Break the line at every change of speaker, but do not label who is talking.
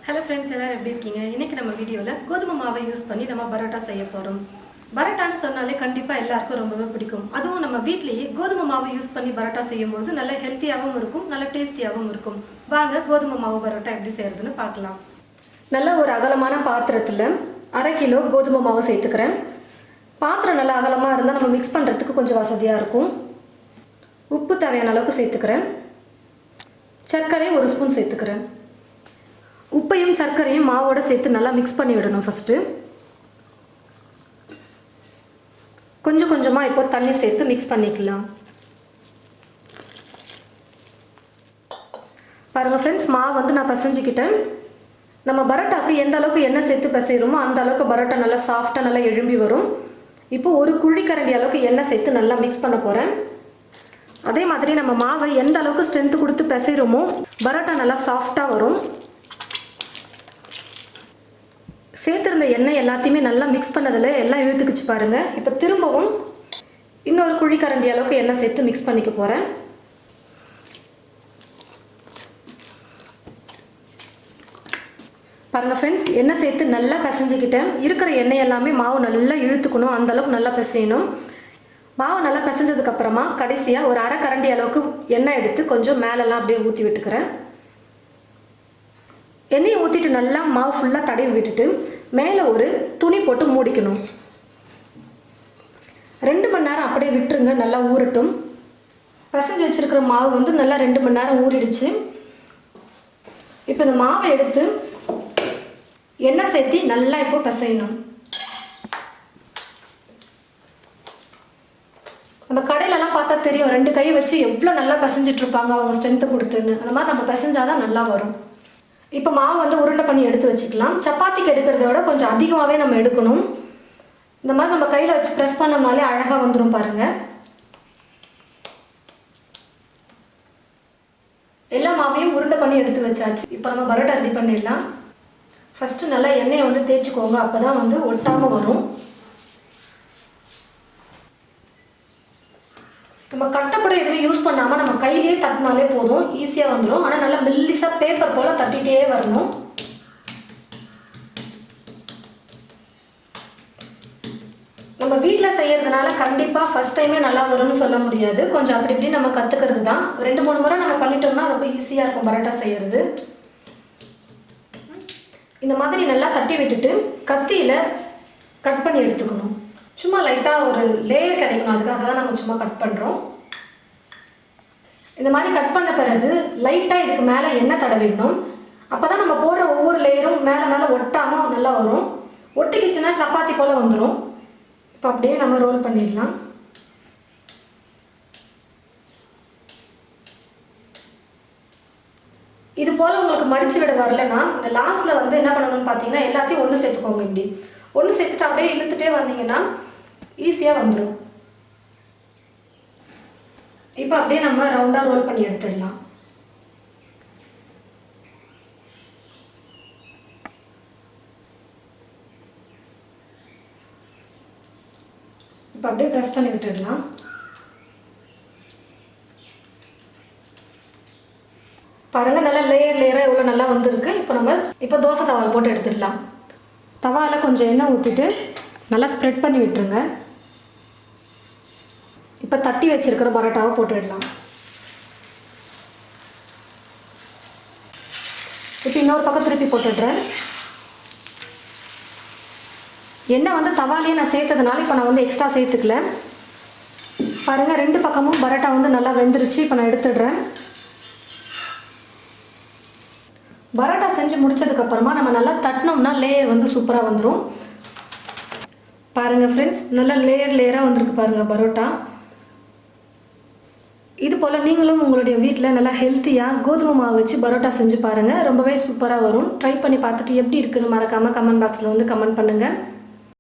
Hello friends, எல்லாரும் எப்படி இருக்கீங்க? இன்றைக்கி நம்ம வீடியோவில் கோதுமை மாவை யூஸ் பண்ணி நம்ம பரோட்டா செய்ய போகிறோம். பரோட்டான்னு சொன்னாலே கண்டிப்பாக எல்லாருக்கும் ரொம்பவே பிடிக்கும். அதுவும் நம்ம வீட்லேயே கோதுமை மாவை யூஸ் பண்ணி பரோட்டா செய்யும்போது நல்ல ஹெல்த்தியாகவும் இருக்கும், நல்ல டேஸ்டியாகவும் இருக்கும். வாங்க கோதுமை மாவு பரோட்டா எப்படி செய்கிறதுன்னு பார்க்கலாம். நல்ல ஒரு அகலமான பாத்திரத்தில் 1/2 கிலோ கோதுமை மாவு சேர்த்துக்கிறேன். பாத்திரம் நல்லா அகலமாக இருந்தால் நம்ம மிக்ஸ் பண்ணுறதுக்கு கொஞ்சம் வசதியாக இருக்கும். உப்பு தேவையான அளவுக்கு சேர்த்துக்கிறேன். சர்க்கரை 1 ஸ்பூன் சேர்த்துக்கிறேன். உப்பையும் சர்க்கரையும் மாவோட சேர்த்து நல்லா மிக்ஸ் பண்ணி விடணும். ஃபஸ்ட்டு கொஞ்சம் கொஞ்சமாக இப்போ தண்ணி சேர்த்து மிக்ஸ் பண்ணிக்கலாம். பாருங்கள் ஃப்ரெண்ட்ஸ், மாவு வந்து நான் பிசைஞ்சிக்கிட்டேன். நம்ம பரோட்டாவுக்கு எந்த அளவுக்கு எண்ணெய் சேர்த்து பிசைகிறோமோ அந்த அளவுக்கு பரோட்டா நல்லா சாஃப்டாக நல்லா எழும்பி வரும். இப்போ ஒரு குழிக்கரண்டி அளவுக்கு எண்ணெய் சேர்த்து நல்லா மிக்ஸ் பண்ண போகிறேன். அதே மாதிரி நம்ம மாவை எந்த அளவுக்கு ஸ்ட்ரென்த்து கொடுத்து பிசைகிறோமோ பரோட்டா நல்லா சாஃப்டாக வரும். சேர்த்துருந்த எண்ணெய் எல்லாத்தையுமே நல்லா மிக்ஸ் பண்ணதில் எல்லாம் இழுத்துக்குச்சு பாருங்கள். இப்போ திரும்பவும் இன்னொரு குழிக்கரண்டி அளவுக்கு எண்ணெய் சேர்த்து மிக்ஸ் பண்ணிக்க போகிறேன். பாருங்கள் ஃப்ரெண்ட்ஸ், எண்ணெய் சேர்த்து நல்லா பிசைஞ்சிக்கிட்டேன். இருக்கிற எண்ணெய் எல்லாமே மாவு நல்லா இழுத்துக்கணும், அந்தளவுக்கு நல்லா பிசையணும். மாவு நல்லா பிசைஞ்சதுக்கப்புறமா கடைசியாக ஒரு 1/2 கரண்டி அளவுக்கு எண்ணெய் எடுத்து கொஞ்சம் மேலெல்லாம் அப்படியே ஊற்றி விட்டுக்கிறேன். எண்ணெயை ஊற்றிட்டு நல்லா மாவு ஃபுல்லாக தடவி விட்டுட்டு மேலே ஒரு துணி போட்டு மூடிக்கணும். 2 மணி நேரம் அப்படியே விட்டுருங்க, நல்லா ஊறட்டும். பிசைஞ்சு வச்சுருக்கிற மாவு வந்து நல்லா 2 மணி நேரம் ஊறிடுச்சு. இப்போ இந்த மாவை எடுத்து எண்ணெய் சேர்த்தி நல்லா இப்போ பிசையணும். நம்ம கடையிலலாம் பார்த்தா தெரியும், 2 கை வச்சு எவ்வளோ நல்லா பிசைஞ்சிட்ருப்பாங்க அவங்க ஸ்ட்ரென்த்து கொடுத்துன்னு. அந்த மாதிரி நம்ம பிசைஞ்சாதான் நல்லா வரும். இப்போ மாவு வந்து உருண்டை பண்ணி எடுத்து வச்சுக்கலாம். சப்பாத்திக்கு எடுக்கிறத விட கொஞ்சம் அதிகமாகவே நம்ம எடுக்கணும். இந்த மாதிரி நம்ம கையில் வச்சு ப்ரெஸ் பண்ணோம்னாலே அழகாக வந்துடும் பாருங்கள். எல்லா மாவையும் உருண்டை பண்ணி எடுத்து வச்சாச்சு. இப்போ நம்ம பரோட்டா ரெடி பண்ணிடலாம். ஃபஸ்ட்டு நல்லா எண்ணெயை வந்து தேய்ச்சிக்கோங்க, அப்போ தான் வந்து ஒட்டாமல் வரும். நம்ம கட்டப்படம் எதுவுமே யூஸ் பண்ணாமல் நம்ம கையிலேயே தட்டினாலே போதும், ஈஸியாக வந்துடும். ஆனால் நல்லா மெல்லிசாக பேப்பர் போல் தட்டிகிட்டே வரணும். நம்ம வீட்டில் செய்கிறதுனால கண்டிப்பாக ஃபஸ்ட் டைமே நல்லா வரும்னு சொல்ல முடியாது. கொஞ்சம் அப்படி இப்படி நம்ம கற்றுக்கிறது தான். 2-3 முறை நம்ம பண்ணிட்டோம்னா ரொம்ப ஈஸியாக இருக்கும் பரோட்டா செய்கிறது. இந்த மாதிரி நல்லா தட்டி விட்டுட்டு கத்தியில் கட் பண்ணி எடுத்துக்கணும். சும்மா லைட்டாக ஒரு லேயர் கிடைக்கணும், அதுக்காக தான் நம்ம சும்மா கட் பண்ணுறோம். இந்த மாதிரி கட் பண்ண பிறகு லைட்டாக இதுக்கு மேலே எண்ணெய் தடவிடணும். அப்போ தான் நம்ம போடுற ஒவ்வொரு லேயரும் மேலே மேலே ஒட்டாமல் நல்லா வரும். ஒட்டிக்கிச்சுன்னா சப்பாத்தி போல் வந்துடும். இப்போ அப்படியே நம்ம ரோல் பண்ணிடலாம். இது போல் உங்களுக்கு மடித்து விட வரலன்னா இந்த லாஸ்ட்டில் வந்து என்ன பண்ணணும்னு பார்த்தீங்கன்னா எல்லாத்தையும் ஒன்று சேர்த்துக்கோங்க. இப்படி ஒன்று சேர்த்துட்டு அப்படியே இழுத்துட்டே வந்தீங்கன்னா ஈஸியாக வந்துடும். இப்போ அப்படியே நம்ம ரவுண்டாக ரோல் பண்ணி எடுத்துடலாம். இப்போ அப்படியே ப்ரெஸ் பண்ணி விட்டுடலாம். பாருங்கள், நல்லா லேயர் லேயராக எவ்வளோ நல்லா வந்துருக்கு. இப்போ தோசை தவாவில் போட்டு எடுத்துடலாம். தவாவில் கொஞ்சம் எண்ணெய் ஊற்றிட்டு நல்லா ஸ்ப்ரெட் பண்ணி விட்டுருங்க. இப்போ தட்டி வச்சிருக்கிற பரோட்டாவை போட்டுடலாம். இப்போ இன்னொரு பக்கம் திருப்பி போட்டுடுறேன். எண்ணெய் வந்து தவாலையே நான் சேர்த்ததுனால இப்போ நான் வந்து எக்ஸ்ட்ரா சேர்த்துக்கல. பாருங்கள், 2 பக்கமும் பரோட்டா வந்து நல்லா வெந்துருச்சு. இப்போ நான் எடுத்துடுறேன். பரோட்டா செஞ்சு முடிச்சதுக்கப்புறமா நம்ம நல்லா தட்டினோம்னா லேயர் வந்து சூப்பராக வந்துடும். பாருங்கள் ஃப்ரெண்ட்ஸ், நல்லா லேயர் லேயராக வந்திருக்கு பாருங்கள் பரோட்டா. இது போல் நீங்களும் உங்களுடைய வீட்டில் நல்லா ஹெல்த்தியாக கோதுமை மாவு வச்சு பரோட்டா செஞ்சு பாருங்கள். ரொம்பவே சூப்பராக வரும். ட்ரை பண்ணி பார்த்துட்டு எப்படி இருக்குன்னு மறக்காமல் கமெண்ட் பாக்ஸில் வந்து கமெண்ட் பண்ணுங்கள்.